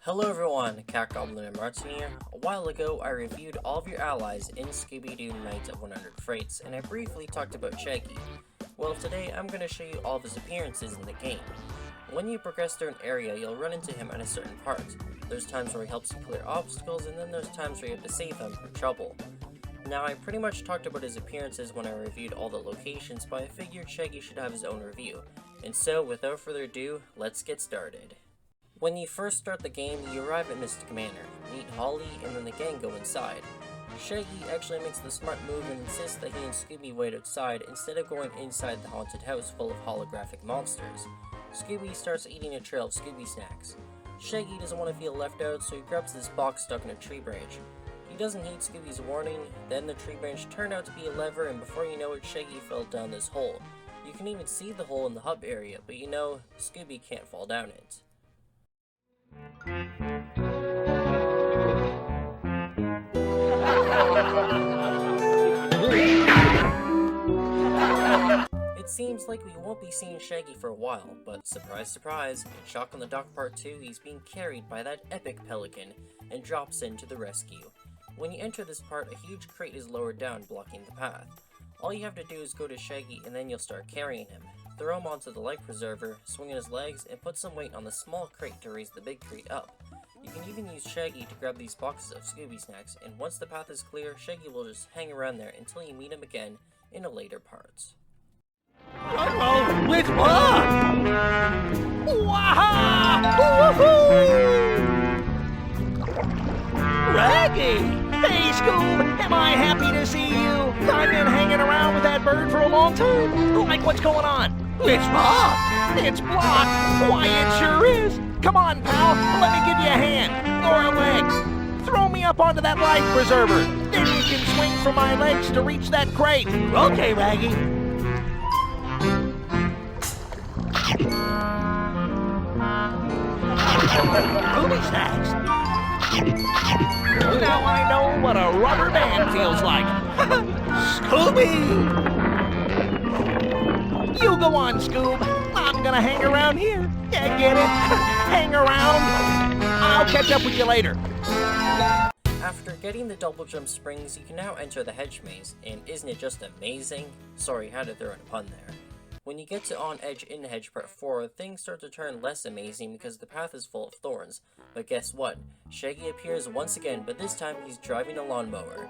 Hello everyone, Cat Goblin and Martin here. A while ago, I reviewed all of your allies in Scooby Doo Night of 100 Frights, and I briefly talked about Shaggy. Well, today I'm going to show you all of his appearances in the game. When you progress through an area, you'll run into him at a certain part. There's times where he helps you clear obstacles, and then there's times where you have to save him from trouble. Now, I pretty much talked about his appearances when I reviewed all the locations, but I figured Shaggy should have his own review. And so, without further ado, let's get started. When you first start the game, you arrive at Mystic Manor, meet Holly, and then the gang go inside. Shaggy actually makes the smart move and insists that he and Scooby wait outside instead of going inside the haunted house full of holographic monsters. Scooby starts eating a trail of Scooby snacks. Shaggy doesn't want to feel left out, so he grabs this box stuck in a tree branch. He doesn't heed Scooby's warning, then the tree branch turned out to be a lever, and before you know it, Shaggy fell down this hole. You can even see the hole in the hub area, but you know, Scooby can't fall down it. It seems like we won't be seeing Shaggy for a while, but surprise surprise, in Shock on the Dock Part 2, he's being carried by that epic pelican and drops in to the rescue. When you enter this part, a huge crate is lowered down, blocking the path. All you have to do is go to Shaggy and then you'll start carrying him. Throw him onto the life preserver, swing his legs, and put some weight on the small crate to raise the big crate up. You can even use Shaggy to grab these boxes of Scooby snacks, and once the path is clear, Shaggy will just hang around there until you meet him again in a later part. Uh-oh, it's Bob! Waha! Woohoo! Raggy! Hey, Scoob! Am I happy to see you? I've been hanging around with that bird for a long time. Like, what's going on? It's Bob! It's blocked! Why, it sure is! Come on, pal, let me give you a hand. Or a leg. Throw me up onto that life preserver. Then you can swing from my legs to reach that crate. Okay, Raggy. Scooby snacks. Now I know what a rubber band feels like. Scooby! You go on, Scoob. I'm gonna hang around here. Yeah, get it? Hang around. I'll catch up with you later. After getting the double jump springs, you can now enter the Hedge maze, and isn't it just amazing? Sorry, had to throw in a pun there. When you get to On Edge in Hedge Part 4, things start to turn less amazing because the path is full of thorns. But guess what? Shaggy appears once again, but this time he's driving a lawnmower.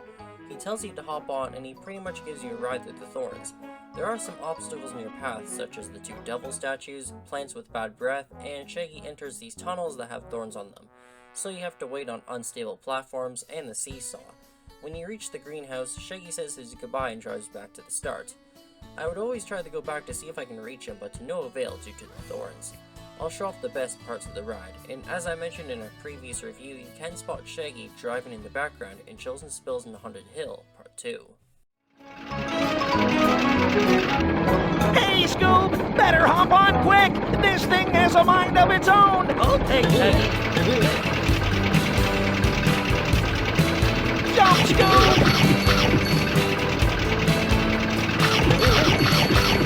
He tells you to hop on, and he pretty much gives you a ride through the thorns. There are some obstacles in your path, such as the 2 devil statues, plants with bad breath, and Shaggy enters these tunnels that have thorns on them. So you have to wait on unstable platforms and the seesaw. When you reach the greenhouse, Shaggy says his goodbye and drives back to the start. I would always try to go back to see if I can reach him, but to no avail due to the thorns. I'll show off the best parts of the ride, and as I mentioned in a previous review, you can spot Shaggy driving in the background in Chills and Spills in the Haunted Hill, Part 2. Hey, Scoob! Better hop on quick! This thing has a mind of its own! Okay, Shaggy. Jump, Scoob!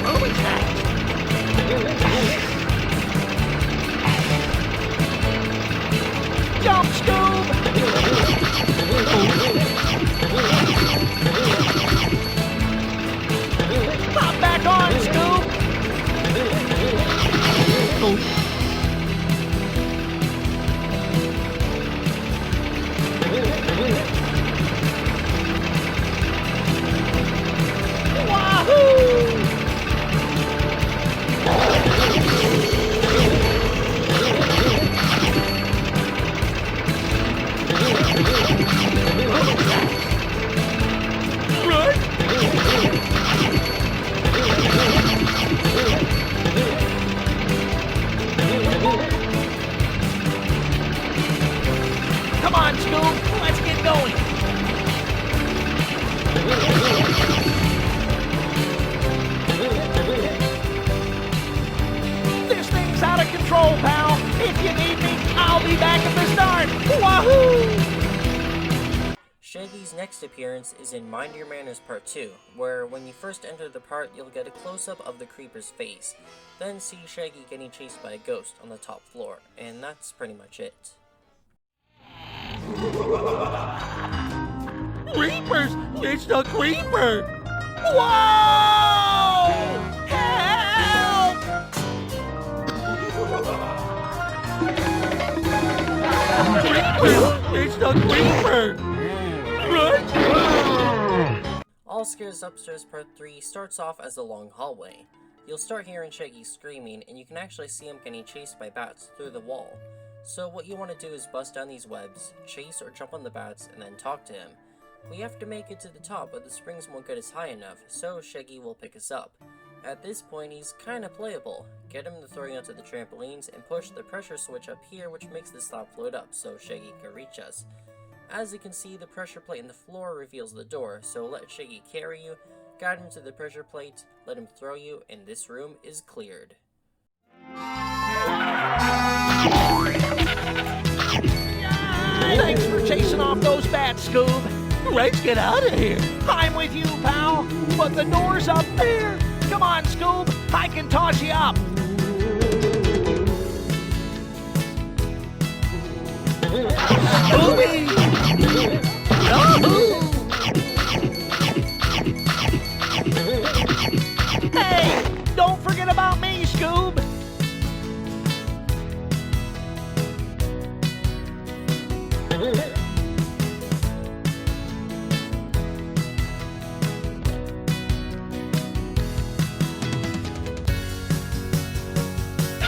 Moving fast. Jump, Scoob! Hop back on, Scoob! Wahoo! Come on, Scoob, let's get going. This thing's out of control, pal. If you need me, I'll be back at the start. Wahoo! Shaggy's next appearance is in Mind Your Manners Part 2, where when you first enter the part, you'll get a close-up of the creeper's face, then see Shaggy getting chased by a ghost on the top floor, and that's pretty much it. Creepers! It's the creeper! Whoa! Help! Creeper! It's the creeper! Run! All Scares Upstairs Part 3 starts off as a long hallway. You'll start hearing Shaggy screaming, and you can actually see him getting chased by bats through the wall. So what you want to do is bust down these webs, chase or jump on the bats, and then talk to him. We have to make it to the top, but the springs won't get us high enough, so Shaggy will pick us up. At this point, he's kinda playable. Get him to throw you onto the trampolines and push the pressure switch up here, which makes the slab float up so Shaggy can reach us. As you can see, the pressure plate in the floor reveals the door, so let Shaggy carry you, guide him to the pressure plate, let him throw you, and this room is cleared. Thanks for chasing off those bats, Scoob. Let's get out of here. I'm with you, pal. But the door's up there. Come on, Scoob. I can toss you up. Scooby! Yahoo! Hey, don't forget about me, Scoob.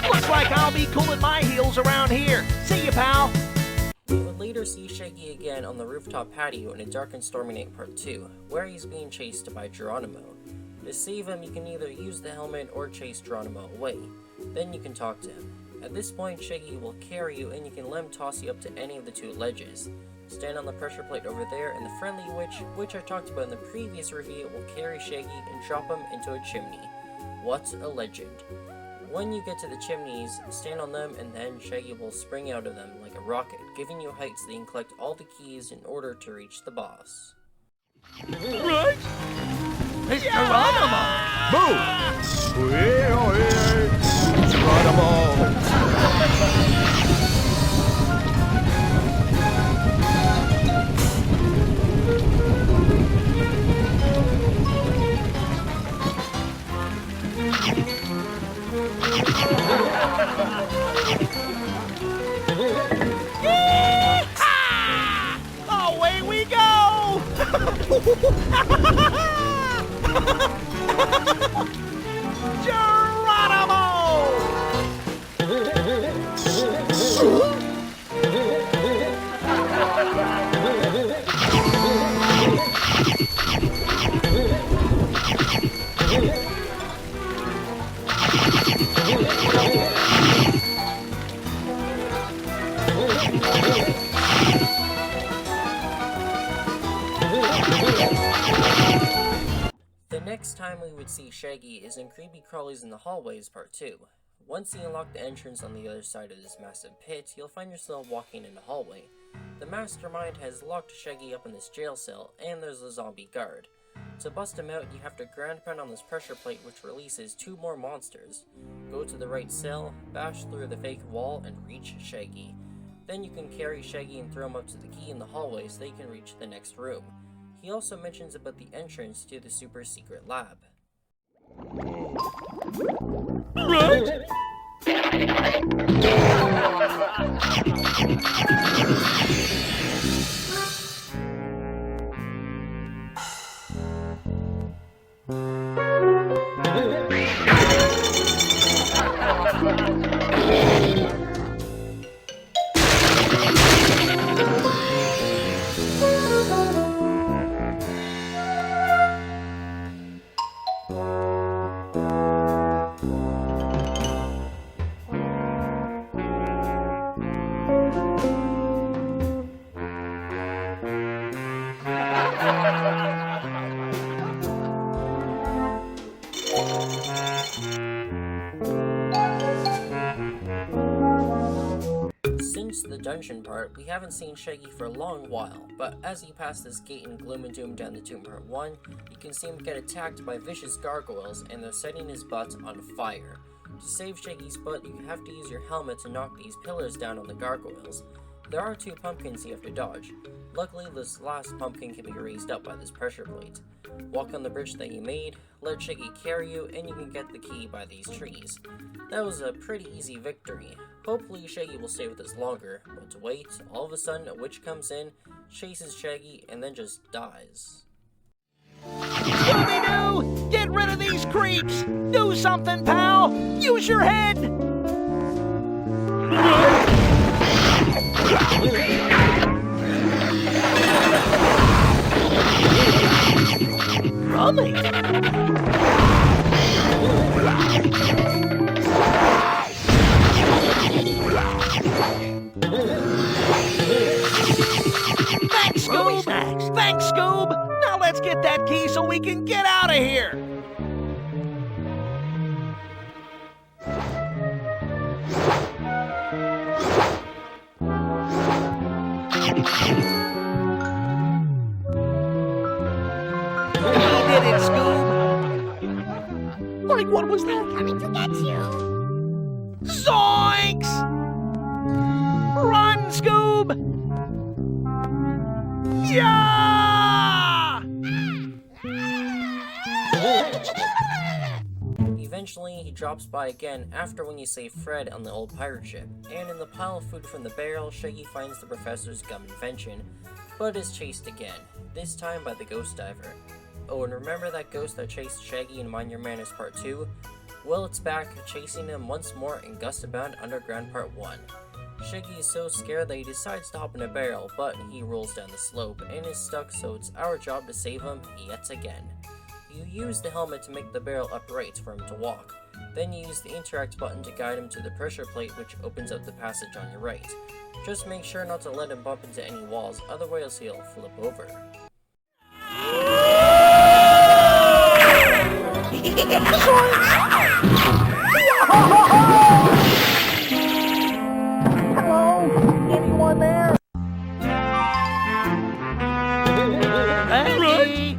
Looks like I'll be cooling my heels around here. See you, pal. We would later see Shaggy again on the rooftop patio in A Dark and Stormy Night Part 2, where he's being chased by Geronimo. To save him, you can either use the helmet or chase Geronimo away. Then you can talk to him. At this point, Shaggy will carry you and you can let him toss you up to any of the two ledges. Stand on the pressure plate over there and the friendly witch, which I talked about in the previous review, will carry Shaggy and drop him into a chimney. What a legend. When you get to the chimneys, stand on them and then Shaggy will spring out of them like a rocket, giving you heights that you can collect all the keys in order to reach the boss. Right? It's Geronimo! Move! Geronimo! Away we go! Geronimo! The next time we would see Shaggy is in Creepy Crawlies in the Hallways Part 2. Once you unlock the entrance on the other side of this massive pit, you'll find yourself walking in a hallway. The mastermind has locked Shaggy up in this jail cell, and there's a zombie guard. To bust him out, you have to ground pound on this pressure plate which releases 2 more monsters. Go to the right cell, bash through the fake wall, and reach Shaggy. Then you can carry Shaggy and throw him up to the key in the hallway so they can reach the next room. He also mentions about the entrance to the super secret lab. Right? Since the dungeon part, we haven't seen Shaggy for a long while, but as you pass this gate in Gloom and Doom Down the Tomb Part 1, you can see him get attacked by vicious gargoyles and they're setting his butt on fire. To save Shaggy's butt, you have to use your helmet to knock these pillars down on the gargoyles. There are 2 pumpkins you have to dodge. Luckily, this last pumpkin can be raised up by this pressure plate. Walk on the bridge that you made, let Shaggy carry you, and you can get the key by these trees. That was a pretty easy victory. Hopefully Shaggy will stay with us longer, but wait, all of a sudden a witch comes in, chases Shaggy, and then just dies. Scooby-Doo! Get rid of these creeps! Do something, pal! Use your head! Rummy! Thanks, Scoob! Thanks, Scoob! Now let's get that key so we can get out of here! You did it, Scoob! Like, what was that? Coming to get you. Zoinks! Run, Scoob! Yeah! Eventually, he drops by again after when you save Fred on the old pirate ship, and in the pile of food from the barrel, Shaggy finds the professor's gum invention, but is chased again, this time by the ghost diver. Oh, and remember that ghost that chased Shaggy in Mind Your Manners Part 2? Well, it's back, chasing him once more in Gust Abound Underground Part 1. Shaggy is so scared that he decides to hop in a barrel, but he rolls down the slope and is stuck, so it's our job to save him yet again. You use the helmet to make the barrel upright for him to walk. Then you use the interact button to guide him to the pressure plate, which opens up the passage on your right. Just make sure not to let him bump into any walls, otherwise he'll flip over. Hello? Anyone there? Ready? Ready? Ready?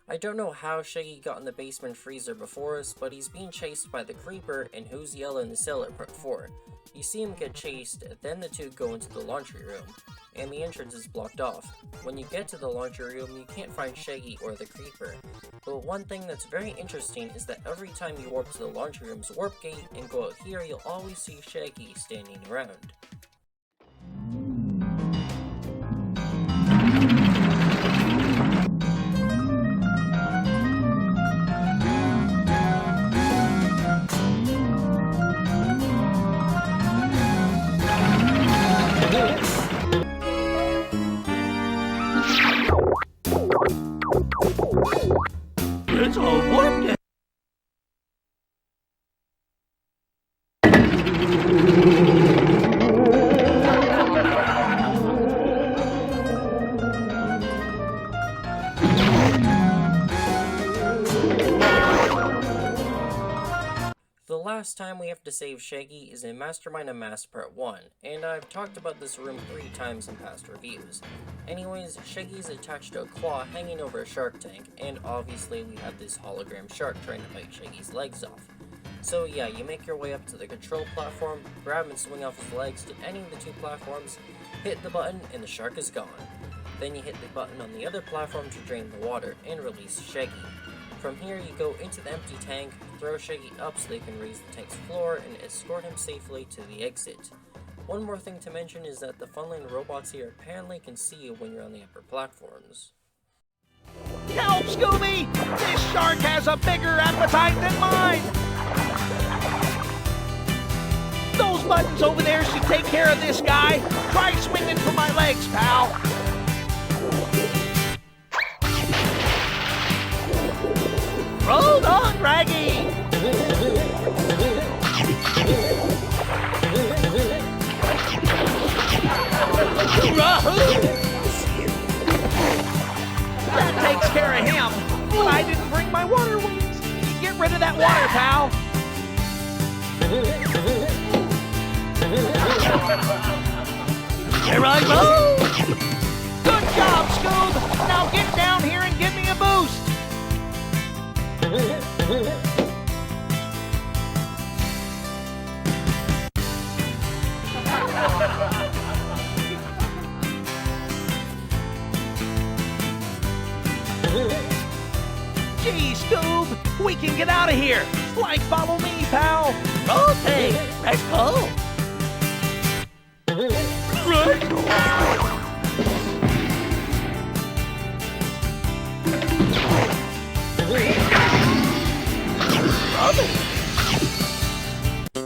I don't know how Shaggy got in the basement freezer before us, but he's being chased by the creeper and Who's Yellow in the cellar part 4. You see him get chased, then the two go into the laundry room, and the entrance is blocked off. When you get to the laundry room, you can't find Shaggy or the creeper. But one thing that's very interesting is that every time you warp to the laundry room's warp gate and go out here, you'll always see Shaggy standing around. It's a warp gate. The last time we have to save Shaggy is in Mastermind Unmasked Part 1, and I've talked about this room 3 times in past reviews. Anyways, Shaggy is attached to a claw hanging over a shark tank, and obviously we have this hologram shark trying to bite Shaggy's legs off. So yeah, you make your way up to the control platform, grab and swing off his legs to any of the 2 platforms, hit the button, and the shark is gone. Then you hit the button on the other platform to drain the water and release Shaggy. From here, you go into the empty tank, throw Shaggy up so they can raise the tank's floor, and escort him safely to the exit. One more thing to mention is that the funland robots here apparently can see you when you're on the upper platforms. Help, Scooby! This shark has a bigger appetite than mine! Those buttons over there should take care of this guy. Try swinging for my legs, pal. Hold on, Raggy! That takes care of him. But I didn't bring my water wings. Get rid of that water, pal. Here I go. Good job, Scoob. Now get down here and give me a boost. Gee, Scoob, we can get out of here. Like, follow me, pal. Okay, let's go.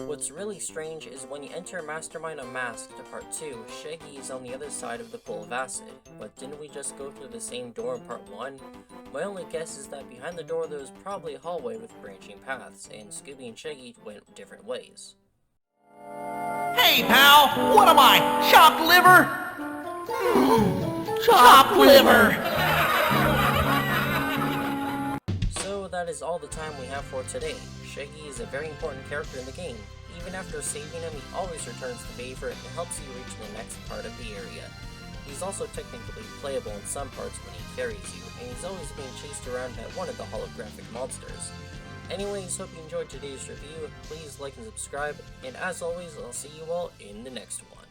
What's really strange is when you enter Mastermind Unmasked to Part 2, Shaggy is on the other side of the pool of acid. But didn't we just go through the same door in Part 1? My only guess is that behind the door there was probably a hallway with branching paths, and Scooby and Shaggy went different ways. Hey, pal, what am I, chopped liver? Chopped liver. So that is all the time we have for today. Shaggy is a very important character in the game. Even after saving him, he always returns the favor and helps you reach the next part of the area. He's also technically playable in some parts when he carries you, and he's always being chased around by one of the holographic monsters. Anyways, hope you enjoyed today's review. Please like and subscribe, and as always, I'll see you all in the next one.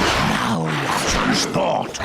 Now watch his thought.